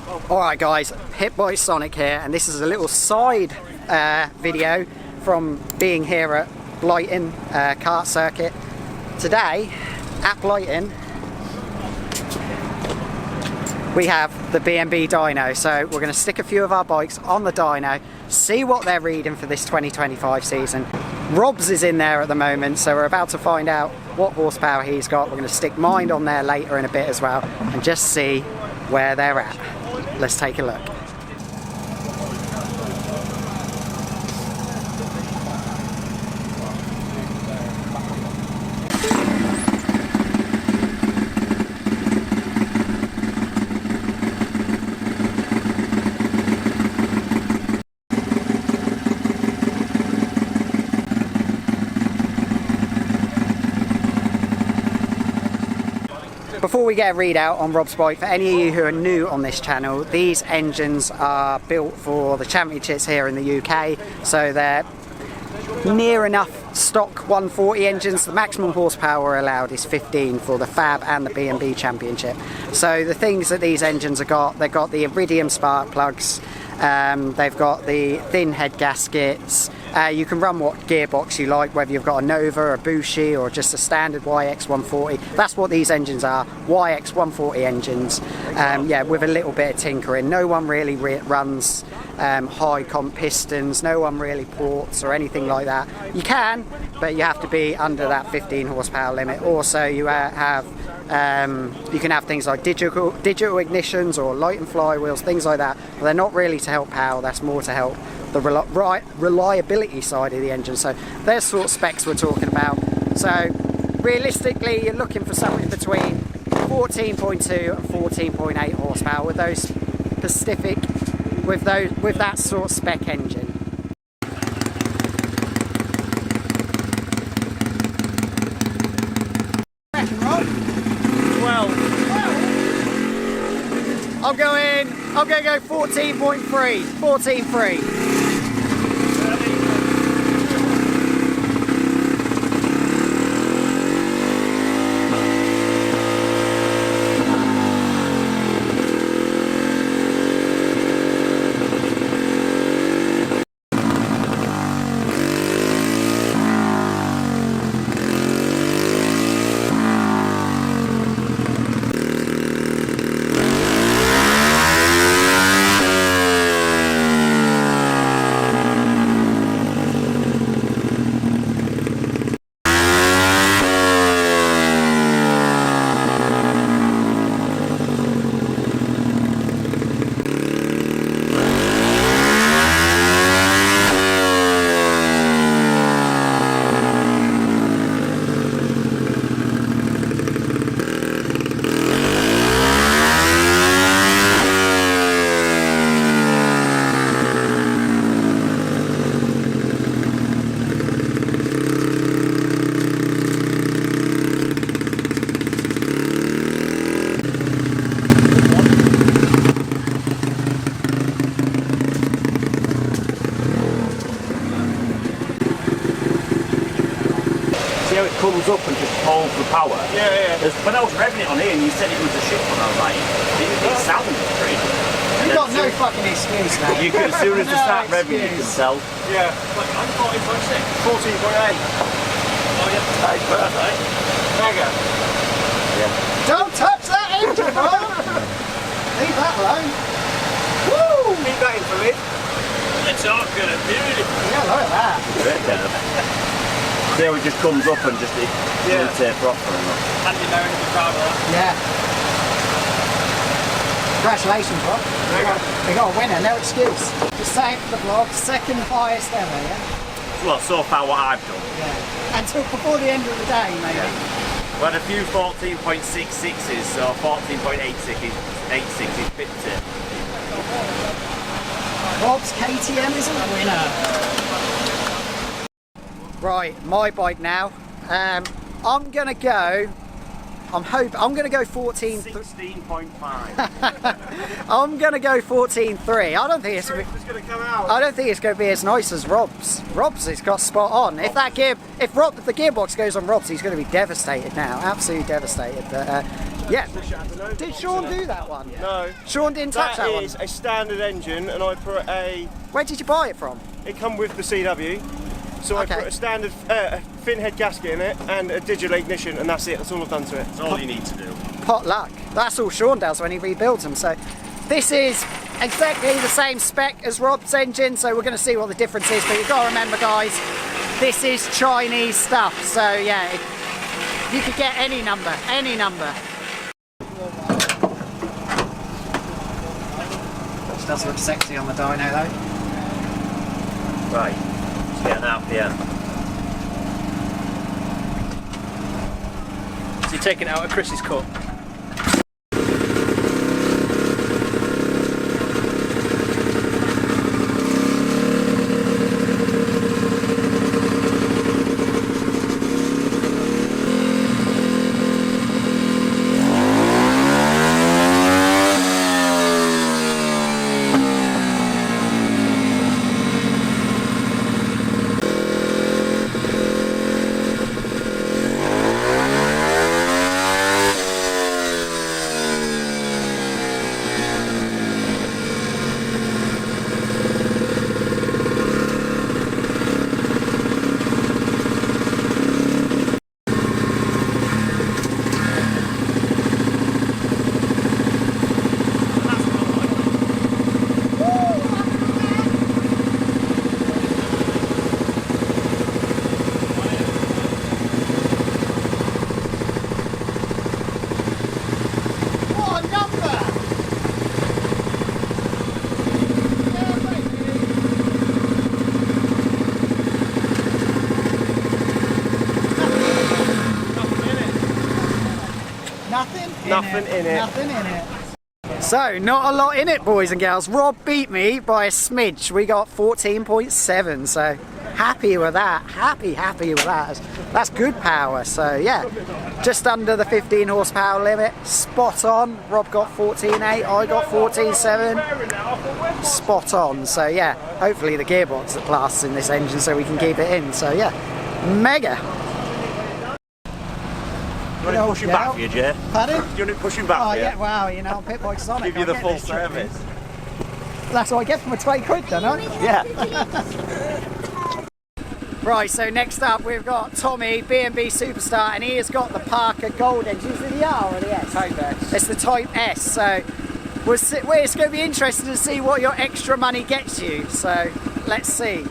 Alright guys, Pitbikesonic here, and this is a little side video from being here at Blighton kart circuit. Today at Blighton we have the BMB Dyno, so we're going to stick a few of our bikes on the Dyno, see what they're reading for this 2025 season. Rob's is in there at the moment, so we're about to find out what horsepower he's got. We're going to stick mine on there later in a bit as well and just see where they're at. Let's take a look. Before we get a readout on Rob's bike, for any of you who are new on this channel, these engines are built for the championships here in the UK, so they're near enough stock 140 engines. The maximum horsepower allowed is 15 for the Fab and the BMB championship. So the things that these engines have got, they've got the Iridium spark plugs, they've got the thin head gaskets. You can run what gearbox you like, whether you've got a Nova, a Bushi, or just a standard YX140. That's what these engines are, YX140 engines. Yeah, with a little bit of tinkering. No one really runs high comp pistons, no one really ports or anything like that. You can, but you have to be under that 15 horsepower limit. Also, you have you can have things like digital ignitions or light and flywheels, things like that. But they're not really to help power, that's more to help the reliability side of the engine. So there's sort of specs we're talking about. So realistically, you're looking for something between 14.2 and 14.8 horsepower with those specific, with that sort of spec engine. I'm going to go 14.3. It comes up and just holds the power. Yeah. When I was revving it on here and you said it was a shit one, I was like, it sounded great. You've got no fucking excuse, mate. You can, as soon as you start revving, you can tell. Yeah. I'm 14.6. 14.8. Oh yeah. That's perfect. Mega. Yeah. Don't touch that engine, bro! Leave that alone. Woo! Keep that in for me. It's all good, dude. Yeah, look at that. Great, see how it just comes up and just rotate proper enough. Handy knowing to be proud of that. Yeah. Congratulations, Rob. We got a winner, no excuse. Just saying for the vlog, second highest ever, yeah? Well, so far what I've done. Yeah. Until before the end of the day, maybe. Yeah. We had a few 14.66s, so 14.86 is bit Rob's KTM is a winner. Right, my bike now. I'm gonna go 16.5. I'm gonna go 14.3. I don't think it's gonna come out. I don't think it's gonna be as nice as Rob's. Rob's has got spot on. If the gearbox goes on Rob's, he's gonna be devastated now. Absolutely devastated. But Yeah. Push it at the nose. Did Sean do that one? No. Sean didn't touch that one? That is a standard engine, and I put a... Where did you buy it from? It come with the CW. So I put a standard fin head gasket in it and a digital ignition, and that's it. That's all I've done to it. That's all you need to do. Pot luck. That's all Sean does when he rebuilds them. So this is exactly the same spec as Rob's engine, so we're going to see what the difference is. But you've got to remember, guys, this is Chinese stuff. So yeah, you could get any number, any number. Which does look sexy on the dyno though. Right. Get an RPM. So you're taking it out of Chris's cut? Nothing in it. Nothing in it. So, not a lot in it, boys and girls. Rob beat me by a smidge. We got 14.7, so happy with that. Happy with that. That's good power. So, yeah, just under the 15 horsepower limit. Spot on. Rob got 14.8, I got 14.7. Spot on. So, yeah, hopefully the gearbox that lasts in this engine so we can keep it in. So, yeah, mega. You want it pushing back for you, Jay? Pardon? Do you want it pushing back for you? Yeah, wow, you know, Pitbikesonic. Give you the full service. That's what I get for my 20 quid then, huh? Yeah. Right, so next up we've got Tommy, BMB Superstar, and he has got the Parker Gold engine. Is it the R or the S? Type S. It's the Type S, so it's going to be interesting to see what your extra money gets you, so let's see.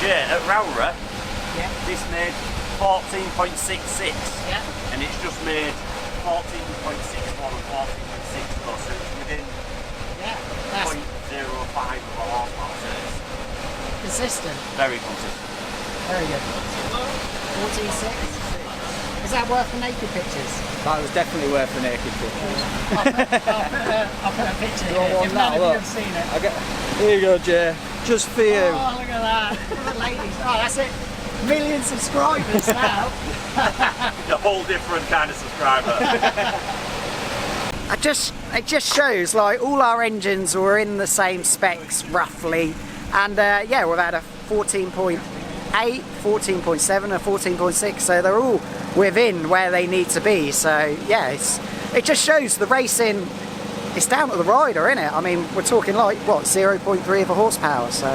At Rowra, this made 14.66, and it's just made 14.61 and 14.64, so it's within 0.05 of a horsepower, so it's Consistent. very consistent. Very good. 14.6. Is that worth the naked pictures? That was definitely worth the naked pictures. I'll put a picture here. If none of you have seen it. Here you go, Jay. Just for you. Oh, look at that. Look at the ladies. Oh, that's it. Million subscribers now. A whole different kind of subscriber. It just shows like all our engines were in the same specs roughly, and yeah, we've had a 14.8, 14.7 and 14.6, so they're all within where they need to be. So yeah, it just shows the racing. It's down to the rider, isn't it? I mean, we're talking like, what, 0.3 of a horsepower, so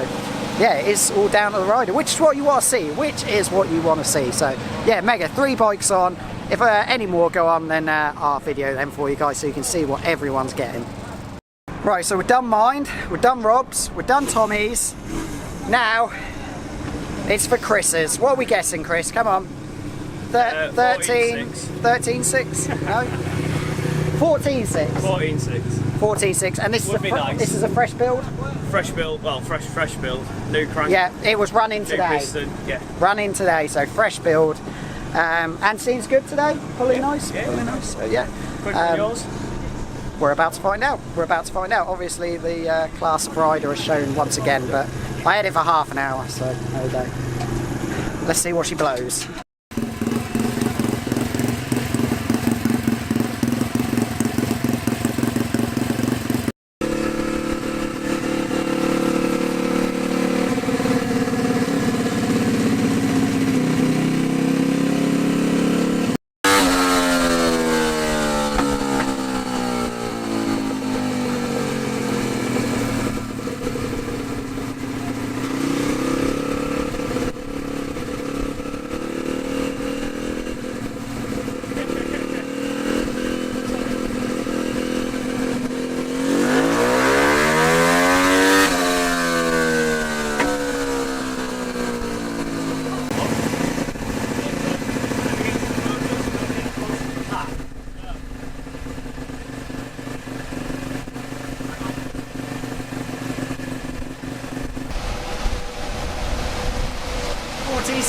yeah, it's all down to the rider, which is what you want to see, So yeah, mega, 3 bikes on, if any more go on, then I'll video them for you guys so you can see what everyone's getting. Right, so we've done mine, we've done Rob's, we've done Tommy's. Now it's for Chris's. What are we guessing, Chris? Come on. 13.6? No? 14.6. 14.6. 14.6. And this Would be nice. This is a fresh build? Fresh build, well, fresh build. New crank. Yeah, it was running New today. piston, yeah. Running today, so fresh build. And seems good today? Pulling nice? Yeah. Pulling nice, so yeah. Quicker than yours? We're about to find out. We're about to find out. Obviously the class of rider has shown once again, but I had it for half an hour, so there we go. Let's see what she blows.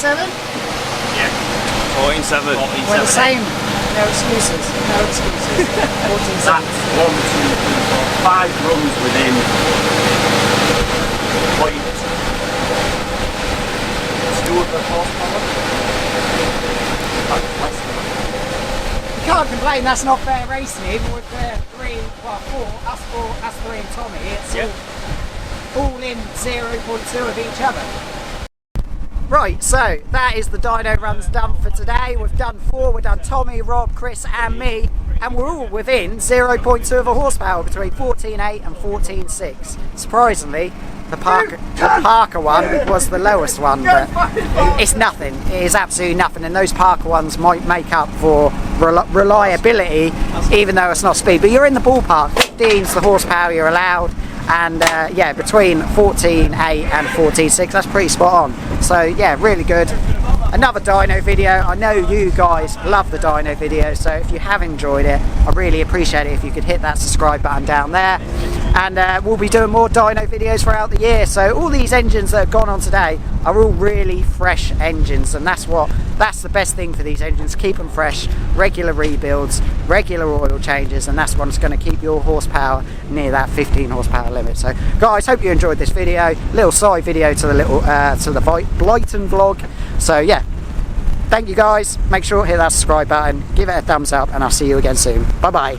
Yeah. 14.7. We're the same. No excuses. No excuses. 14.7. That's 1, 2, 3, 4, 5 runs within point 2 of the horsepower. You can't complain, that's not fair racing, even with us three and Tommy, it's all in 0.2 of each other. Right, so that is the dyno runs done for today. We've done 4, we've done Tommy, Rob, Chris and me, and we're all within 0.2 of a horsepower between 14.8 and 14.6. Surprisingly, the Parker one was the lowest one, but it's nothing. It is absolutely nothing, and those Parker ones might make up for reliability, even though it's not speed. But you're in the ballpark. 15's the horsepower you're allowed, and yeah, between 14.8 and 14.6, that's pretty spot on. So yeah, really good. Another dyno video. I know you guys love the dyno video, so if you have enjoyed it, I really appreciate it if you could hit that subscribe button down there. And we'll be doing more dyno videos throughout the year. So all these engines that have gone on today are all really fresh engines, and that's the best thing for these engines. Keep them fresh, regular rebuilds, regular oil changes, and that's what's going to keep your horsepower near that 15 horsepower limit. So guys, hope you enjoyed this video. Little side video to the Blyton vlog. So yeah, thank you guys. Make sure to hit that subscribe button, give it a thumbs up, and I'll see you again soon. Bye bye.